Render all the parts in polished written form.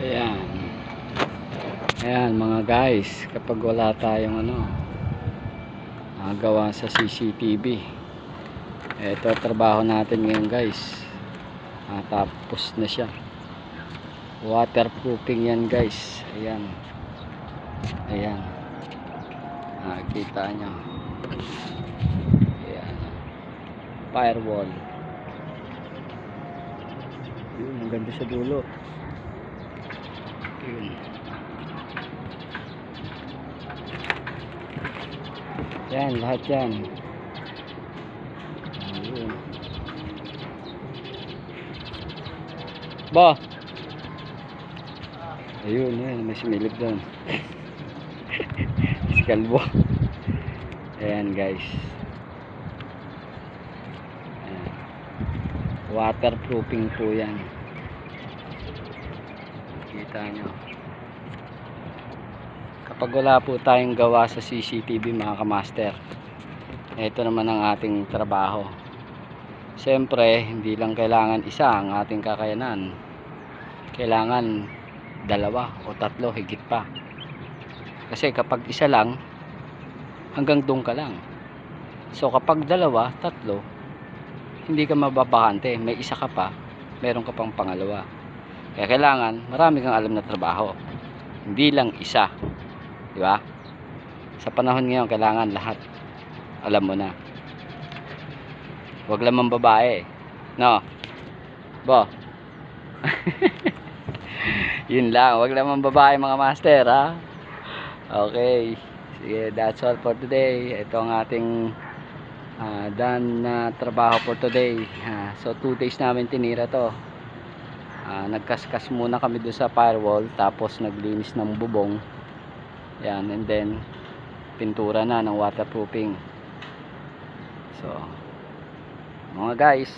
Ayan. Ayan mga guys, kapag wala tayong gawa sa CCTV, ito trabaho natin ngayon guys. Tapos na siya. Waterproofing yan guys. Ayan. Ayan. Nakikita nyo. Ayan. Firewall. Yun, ang ganda sa dulo. Yun. Yan, lahat yan. Ayun. Ba? Ayun, yan, may sumilip doon. Iskalbo. Ayan guys. Ayan. Waterproofing po yan. Kita nyo. Kapag wala po tayong gawa sa CCTV mga kamaster, ito naman ang ating trabaho. Siyempre hindi lang kailangan isa ang ating kakayanan, kailangan 2 o 3 higit pa. Kasi kapag isa lang, hanggang doon ka lang. So kapag 2, 3, hindi ka mababakante, may isa ka pa, meron ka pang pangalawa. Kaya kailangan marami kang alam na trabaho, hindi lang isa. Diba? Sa panahon ngayon kailangan lahat alam mo na. Huwag lamang babae, no? Bo. Yun lang, huwag lamang babae mga master, ha? Okay. Sige, that's all for today. Ito ang ating done na trabaho for today. So 2 days namin tinira to. Nagkaskas muna kami doon sa firewall, tapos naglinis ng bubong. Yan, and then pintura na ng waterproofing. So mga guys,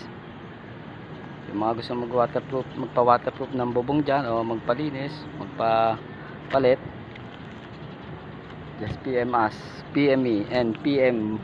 yung mga gusto magpa-waterproof ng bubong dyan, o magpalinis, magpapalit, just PM us, PM me, and PM